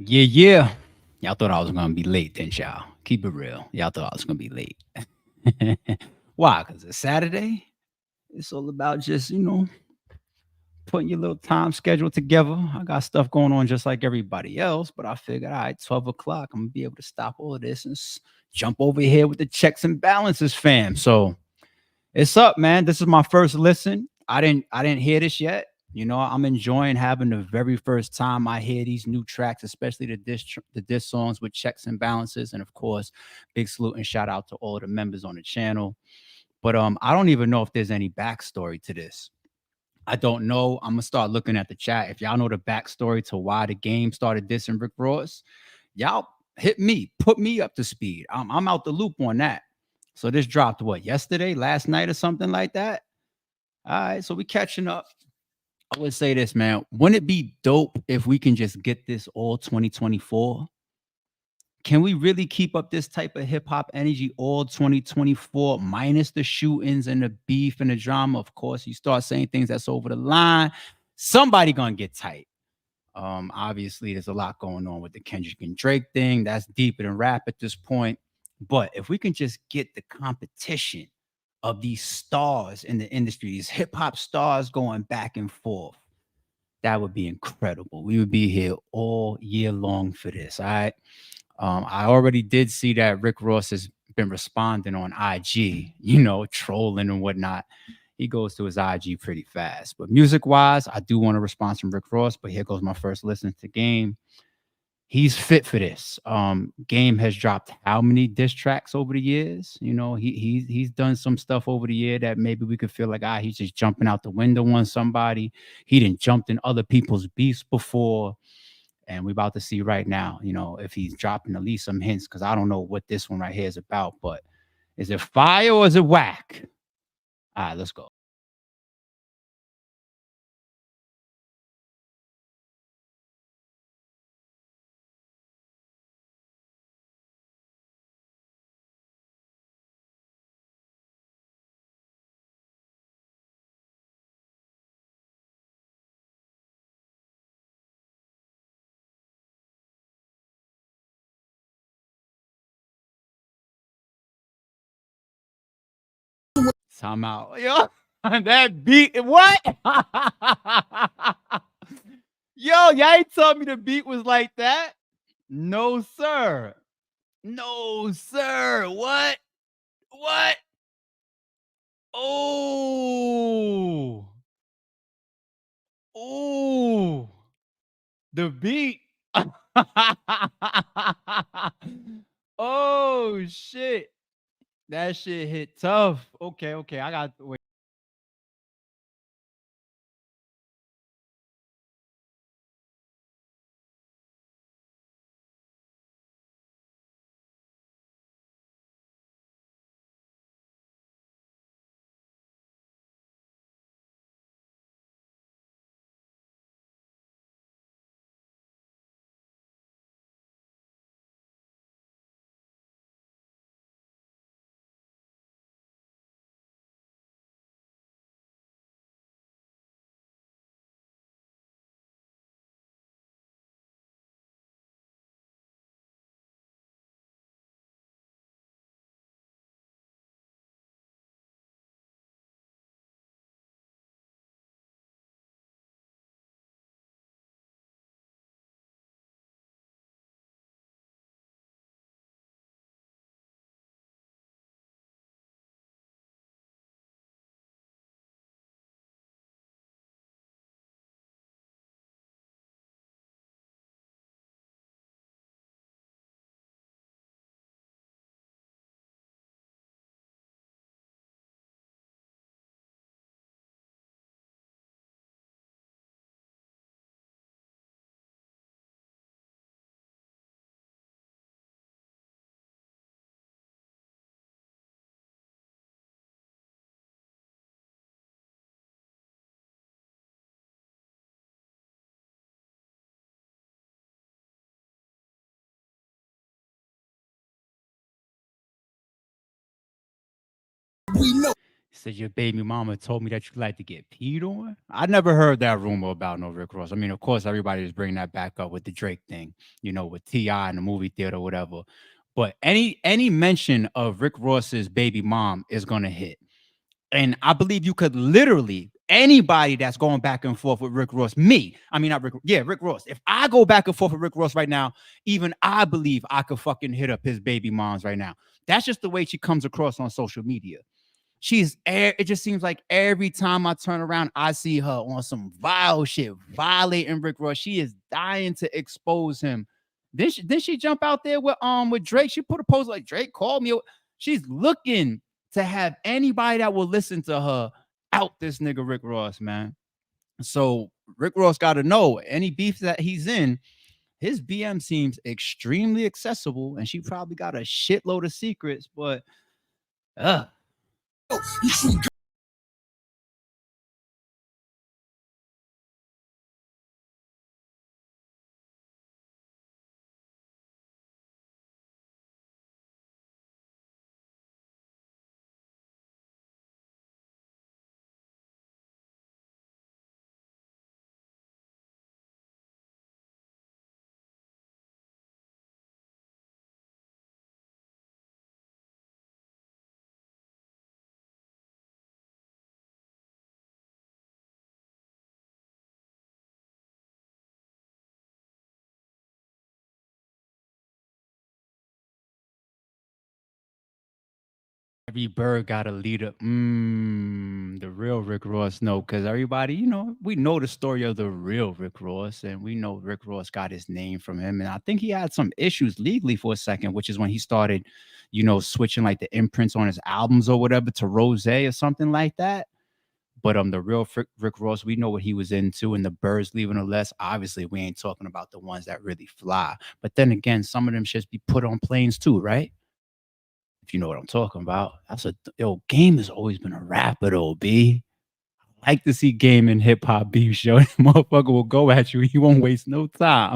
Yeah, yeah. Y'all thought I was gonna be late, didn't y'all? Keep it real. Y'all thought I was gonna be late. Why? Because it's Saturday. It's all about just, putting your little time schedule together. I got stuff going on just like everybody else, but I figured, all right, 12 o'clock, I'm gonna be able to stop all of this and jump over here with the checks and balances, fam. So it's up, man. This is my first listen. I didn't hear this yet. I'm enjoying having the very first time I hear these new tracks, especially the diss songs with checks and balances, and of course, big salute and shout out to all the members on the channel. But I don't even know if there's any backstory to this. I don't know. I'm gonna start looking at the chat. If y'all know the backstory to why the game started dissing Rick Ross, y'all hit me, put me up to speed. I'm out the loop on that. So this dropped what, yesterday, last night, or something like that. All right, so we catching up. I would say this, man. Wouldn't it be dope if we can just get this all 2024? Can we really keep up this type of hip hop energy all 2024, minus the shootings and the beef and the drama? Of course, you start saying things that's over the line, somebody gonna get tight. Obviously, there's a lot going on with the Kendrick and Drake thing. That's deeper than rap at this point. But if we can just get the competition of these stars in the industry, these hip hop stars going back and forth, that would be incredible. We would be here all year long for this. All right. I already did see that Rick Ross has been responding on IG, trolling and whatnot. He goes to his IG pretty fast. But music wise, I do want a response from Rick Ross. But here goes my first listen to Game. He's fit for this. Game has dropped how many diss tracks over the years? He's done some stuff over the year that maybe we could feel like he's just jumping out the window on somebody. He didn't jumped in other people's beefs before. And we're about to see right now, if he's dropping at least some hints, because I don't know what this one right here is about, but is it fire or is it whack? All right, let's go. Time out. Yo, that beat, what? Yo, y'all ain't told me the beat was like that. No, sir. No, sir. What? What? Oh. Oh. The beat. Oh shit. That shit hit tough. Okay, okay. I got wait. Said your baby mama told me that you like to get peed on. I never heard that rumor about no Rick Ross. I mean, of course, everybody is bringing that back up with the Drake thing, with Ti in the movie theater, or whatever. But any mention of Rick Ross's baby mom is gonna hit. And I believe you could literally anybody that's going back and forth with Rick Ross, me, I mean not Rick, yeah, Rick Ross. If I go back and forth with Rick Ross right now, even I believe I could fucking hit up his baby moms right now. That's just the way she comes across on social media. It just seems like every time I turn around, I see her on some vile shit, violating Rick Ross. She is dying to expose him. Then she jump out there with Drake. She put a post like Drake called me. She's looking to have anybody that will listen to her out this nigga Rick Ross, man. So Rick Ross got to know any beef that he's in, his BM seems extremely accessible, and she probably got a shitload of secrets, but uh every bird got a leader. The real Rick Ross. No, because everybody, we know the story of the real Rick Ross, and we know Rick Ross got his name from him. And I think he had some issues legally for a second, which is when he started, switching like the imprints on his albums or whatever to Rose or something like that. But the real Rick Ross, we know what he was into, and the birds leaving a less. Obviously, we ain't talking about the ones that really fly. But then again, some of them should be put on planes too, right? If you know what I'm talking about. Game has always been a rapper though, B. I like to see Game and hip hop beef show. Motherfucker will go at you. He won't waste no time.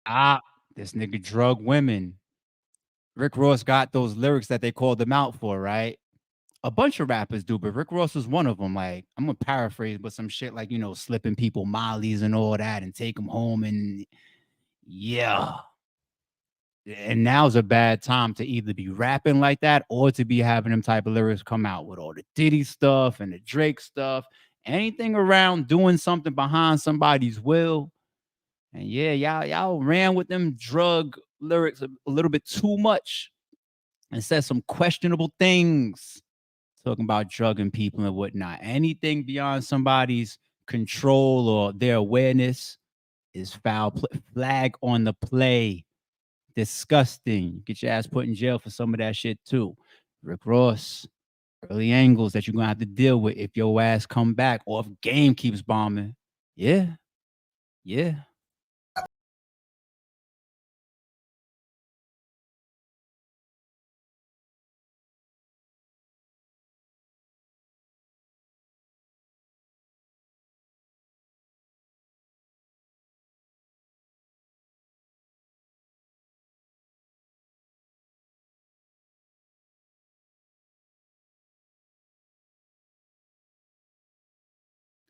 Ah, this nigga drug women. Rick Ross got those lyrics that they called him out for, right? A bunch of rappers do, but Rick Ross is one of them. Like, I'm gonna paraphrase, but some shit like, slipping people mollies and all that and take them home. And yeah. And now's a bad time to either be rapping like that or to be having them type of lyrics come out with all the Diddy stuff and the Drake stuff, anything around doing something behind somebody's will. And yeah, y'all ran with them drug lyrics a little bit too much and said some questionable things talking about drugging people and whatnot. Anything beyond somebody's control or their awareness is flag on the play. Disgusting. Get your ass put in jail for some of that shit too. Rick Ross, early angles that you're gonna have to deal with if your ass come back or if game keeps bombing. Yeah, yeah.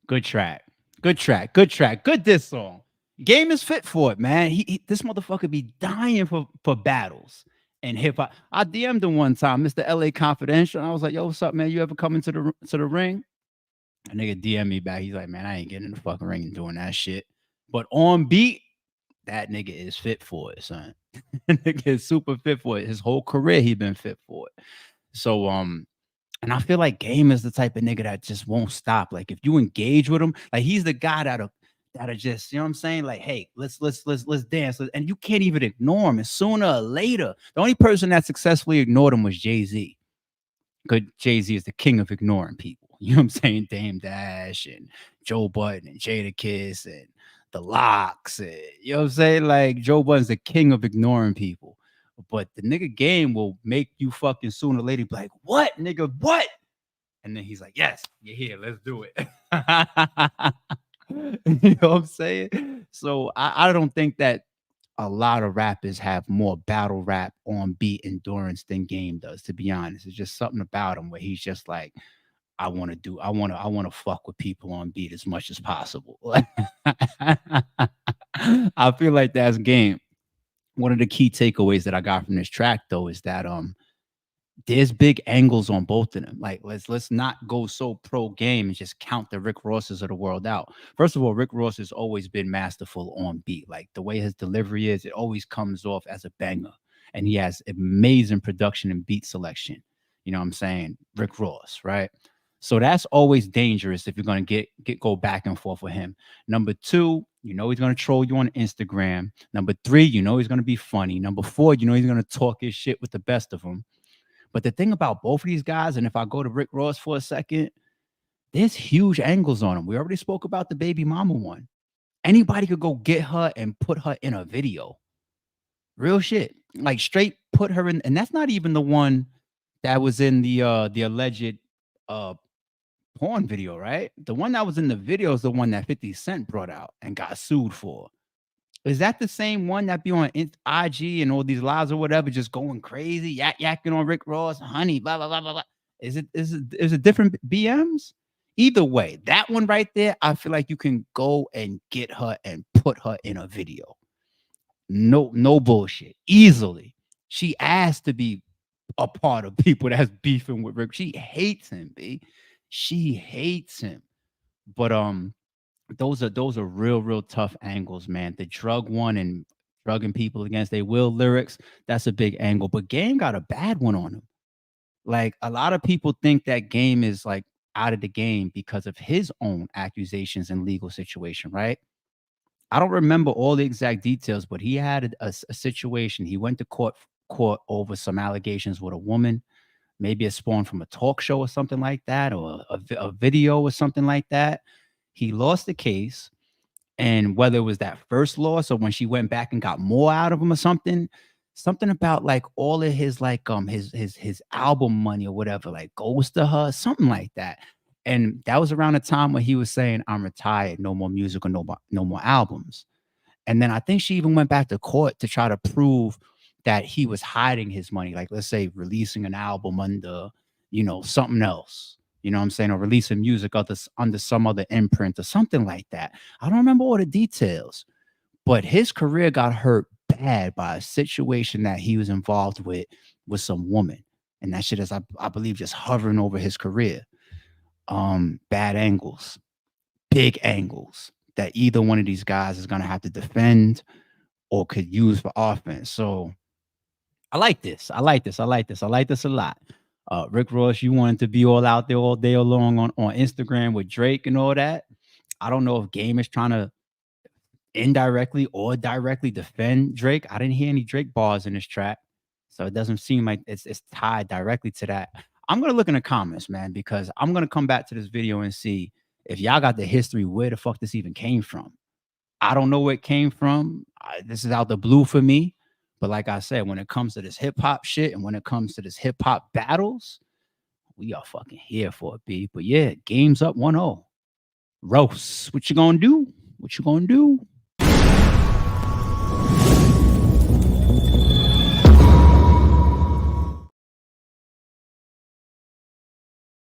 Good track. Good track. Good track. Good diss song. Game is fit for it, man. This motherfucker be dying for battles and hip hop. I DM'd him one time, Mr. LA Confidential. And I was like, yo, what's up, man? You ever come into the ring? A nigga DM me back. He's like, man, I ain't getting in the fucking ring and doing that shit. But on beat, that nigga is fit for it, son. Nigga is super fit for it. His whole career, he been fit for it. So, and I feel like Game is the type of nigga that just won't stop. Like if you engage with him, like he's the guy that'll just, you know what I'm saying? Like, hey, let's dance. And you can't even ignore him. And sooner or later, the only person that successfully ignored him was Jay-Z. Good Jay-Z is the king of ignoring people. You know what I'm saying? Dame Dash and Joe Budden and Jada Kiss and the Locks. And, you know what I'm saying? Like Joe Budden's the king of ignoring people. But the nigga Game will make you fucking sooner or later be like, what, nigga, what? And then he's like, yes, you're here. Let's do it. You know what I'm saying? So I don't think that a lot of rappers have more battle rap on beat endurance than Game does, to be honest. It's just something about him where he's just like, I wanna fuck with people on beat as much as possible. I feel like that's Game. One of the key takeaways that I got from this track though is that there's big angles on both of them. Like, let's not go so pro Game and just count the Rick Rosses of the world out. First of all, Rick Ross has always been masterful on beat. Like the way his delivery is, it always comes off as a banger. And he has amazing production and beat selection. You know what I'm saying? Rick Ross, right? So that's always dangerous if you're gonna get go back and forth with him. Number two, he's gonna troll you on Instagram. Number three, he's gonna be funny. Number four, he's gonna talk his shit with the best of them. But the thing about both of these guys, and if I go to Rick Ross for a second, there's huge angles on them. We already spoke about the baby mama one. Anybody could go get her and put her in a video. Real shit. Like straight put her in, and that's not even the one that was in the alleged uh porn video, right? The one that was in the video is the one that 50 Cent brought out and got sued for. Is that the same one that be on IG and all these lives or whatever, just going crazy, yakking on Rick Ross, honey, blah blah blah blah blah? Is it different BMs? Either way, that one right there, I feel like you can go and get her and put her in a video. No bullshit. Easily. She asked to be a part of people that's beefing with Rick. She hates him, B. She hates him. But those are real tough angles, man. The drug one and drugging people against their will lyrics, that's a big angle. But Game got a bad one on him. Like a lot of people think that Game is like out of the game because of his own accusations and legal situation, right? I don't remember all the exact details, but he had a situation. He went to court over some allegations with a woman, maybe a spawn from a talk show or something like that, or a video or something like that. He lost the case, and whether it was that first loss or when she went back and got more out of him or something about like all of his like his album money or whatever like goes to her, something like that. And that was around the time when he was saying, I'm retired, no more music or no more albums. And then I think she even went back to court to try to prove that he was hiding his money. Like, let's say releasing an album under, something else. You know what I'm saying? Or releasing music under some other imprint or something like that. I don't remember all the details, but his career got hurt bad by a situation that he was involved with some woman. And that shit is, I believe, just hovering over his career. Bad angles, big angles that either one of these guys is gonna have to defend or could use for offense. So I like this. I like this. I like this. I like this a lot. Rick Ross, you wanted to be all out there all day long on Instagram with Drake and all that. I don't know if Game is trying to indirectly or directly defend Drake. I didn't hear any Drake bars in this track, so it doesn't seem like it's tied directly to that. I'm gonna look in the comments, man, because I'm gonna come back to this video and see if y'all got the history where the fuck this even came from. I don't know where it came from. This is out the blue for me. But like I said, when it comes to this hip hop shit and when it comes to this hip hop battles, we are fucking here for it, B. But yeah, game's up 1-0. Roast. What you gonna do? What you gonna do?